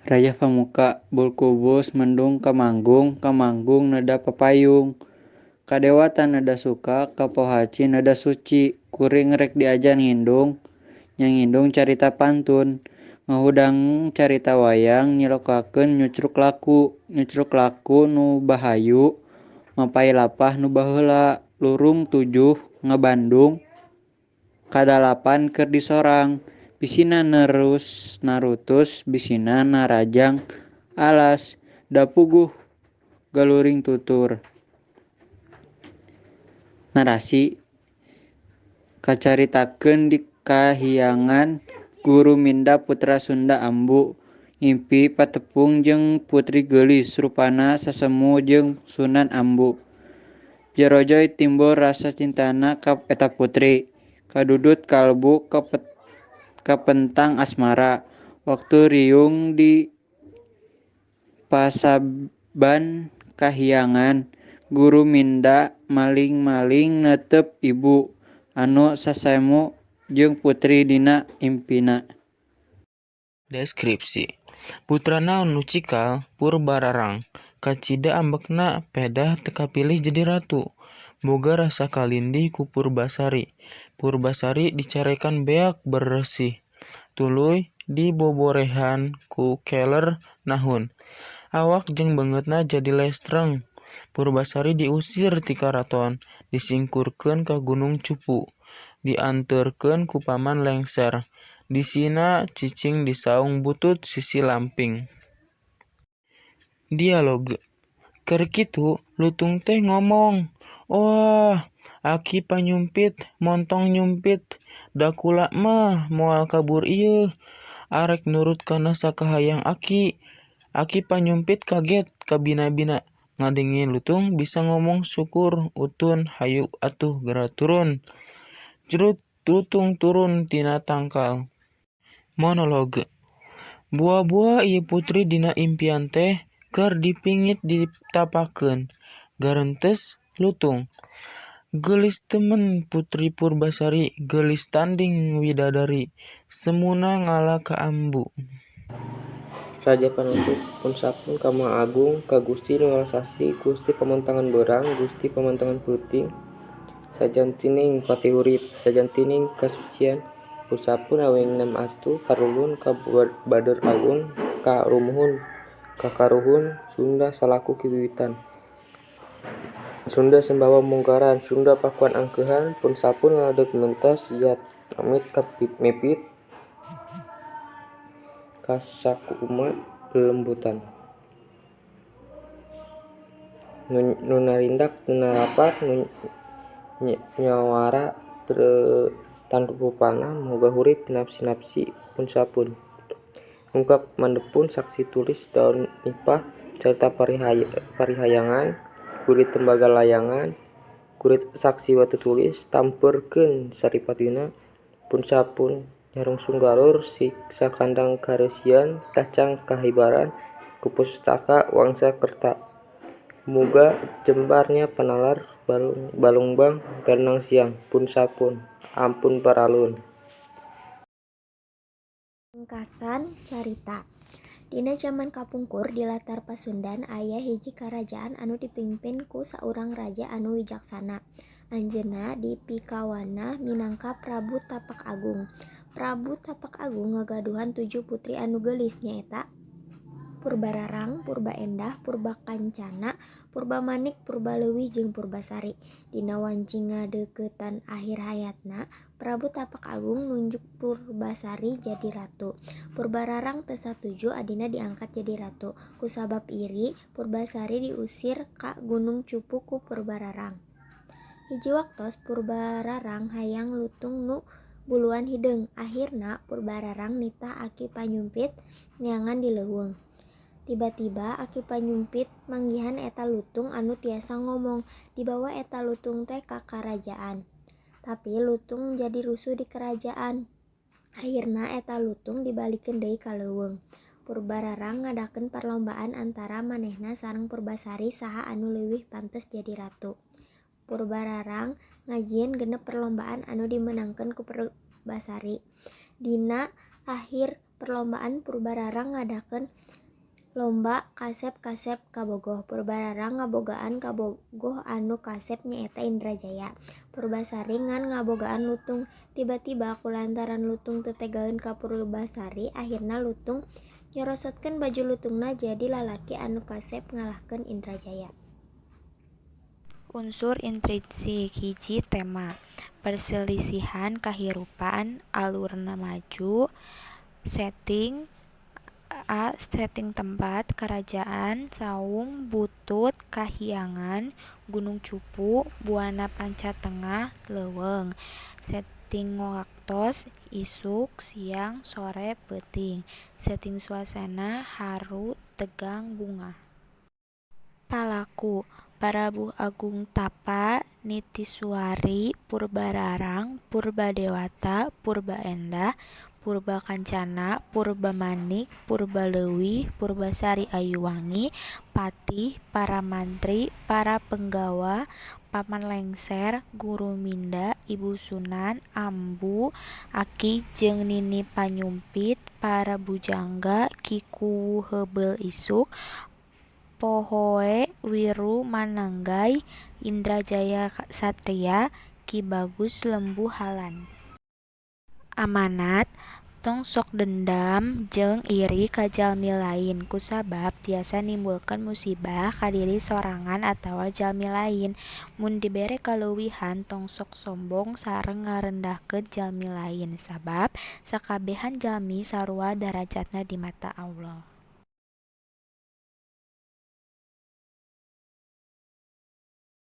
Raja Pamuka, Bulkubus mendung kamanggung nada papayung. Kadewatan nada suka, kapohaci nada suci, kuring rek diajan ngindung, nyangindung carita pantun. Ngahudang carita wayang nyilokakeun nyucruk laku nu bahayu, mapai lapah nu baheula, lurung 7 ngabandung, kadalapan keur disorang. Bisina narutus, bisina narajang alas, da puguh galuring tutur. Narasi kacaritakeun di kahyangan Guru Minda putra Sunda Ambu ngimpi patepung jeung putri geulis rupana sasemu jeung Sunan Ambu. Jarojoy timbul rasa cintana ka eta putri. Kadudut kalbu kapentang asmara. Waktu riung di pasaban kahyangan Guru Minda maling-maling netep ibu anu sasemu jeung putri dina impina. Deskripsi. Putrana nu cikal Purbararang. Kacida ambekna pedah teu kapilih jadi ratu. Boga rasa kalindi ku Purbasari. Purbasari dicarekan beak bersih. Tuluy diboborehan ku keler nahun. Awak jeung beungeutna jadi lestreng. Purbasari diusir ti karaton, disingkurkeun ka Gunung Cupu, dianteurkeun ku paman lengser. Disina cicing disaung butut sisi lamping. Dialog. Keur kitu lutung teh ngomong, "Wah, aki panyumpit montong nyumpit, da kula mah moal kabur ieu. Arek nurut kana sakahayang aki." Aki panyumpit kaget kabina-bina. Ngadenge lutung bisa ngomong syukur utun hayu atuh geura turun. Jerut lutung turun tina tangkal. Monolog. Bua-bua ieu putri dina impian teh keur dipingit ditapakeun. Gareunteus lutung. Geulis temen Putri Purbasari, geulis tanding widadari, semuna ngala ka Ambu. Raja panutup pun sapun ka Maha Agung, ka Gusti nu Ngalasasi, Gusti pamantangan beurang, Gusti pamantangan peuting, sajantining pati urip, sajantining kasucian, pun sapun aweng nem astu, karulun ka Badur Agung, ka rumuhun, ka karuhun Sunda salaku kiwiwitan. Sunda Sembawa Munggaran, Sunda Pakuan Angkeuhan, pun sapun ngadeg mentos jat amit ka mipit, ka sakuma lelembutan. Nu narindak teu narapak, nu nyawara tan rupana, moga hurip napsi-napsi pun sapun. Ungkap mandepun saksi tulis daun nipah carita parihayangan, kurit tembaga layangan, kurit saksi watu tulis, tampeurkeun saripatina, pun sapun nyarung sunggarur siksa kandang kareusian, kacang kahibaran, ku pustaka Wangsa Kerta. Muga jembarnya panalar balungbang berenang siang, pun sapun, ampun paralun. Ringkasan carita. Dina jaman kapungkur di latar Pasundan aya hiji karajaan anu dipimpin ku saurang raja anu wijaksana. Anjeunna dipikawana minangka Prabu Tapak Agung. Prabu Tapak Agung ngagaduhan 7 putri anu geulis nyaeta Purbararang, Purbaendah, Purbakancana, Purbamanik, Purbaleuwih jeung Purbasari. Dina wanci ngadeuketan akhir hayatna, Prabu Tapak Agung nunjuk Purbasari jadi ratu. Purbararang teu satuju adina diangkat jadi ratu. Kusabab iri, Purbasari diusir ka Gunung Cupu ku Purbararang. Hiji waktos Purbararang hayang lutung nu buluan hideung. Akhirna Purbararang nitah aki panyumpit neangan di leuweung. Tiba-tiba aki panyumpit manggihan eta lutung anu tiasa ngomong, dibawa eta lutung teh ka karajaan. Tapi lutung jadi rusuh di kerajaan. Akhirna eta lutung dibalikeun deui ka leuweung. Purbararang ngadakeun perlombaan antara manehna sareng Purbasari saha anu leuwih pantes jadi ratu. Purbararang ngajieun genep perlombaan anu dimenangkeun ku Purbasari. Dina akhir perlombaan Purbararang ngadakeun Lomba kasep-kasep kabogoh. Purbararang ngabogaan kabogoh anu kasep nyaeta Indrajaya. Purbasari ngan ngabogaan lutung. Tiba-tiba kulantaran lutung teu tegaeun ka Purbasari, akhirna lutung nyorosotkeun baju lutungna jadi lalaki anu kasep ngalahkeun Indrajaya. Unsur intrinsik hiji tema perselisihan kahirupan alurna maju setting tempat kerajaan saung butut kahyangan gunung cupu buana panca tengah leuweung setting waktos isuk siang sore peuting setting suasana haru tegang bunga. Palaku Prabu Agung Tapa Nitiswari Purbararang Purbadewata Purbaendah Purbakancana Purbamanik Purbaleuwih Purbasari Ayuwangi Patih para mantri para penggawa Paman Lengser Guru Minda Ibu Sunan Ambu Aki jeung Nini Panyumpit para bujangga Kiku Heubeul Isuk Pohoe Wiru Mananggai Indrajaya Satria Ki Bagus Lembu Halan. Amanat tong sok dendam jeung iri ka jalmi lain kusabab tiasa nimbulkeun musibah ka diri sorangan atawa jalmi lain. Mun dibere kaleuwihan tong sok sombong sareng ngarendahkeun jalmi lain sabab sakabehan jalmi sarua darajatna di mata Allah.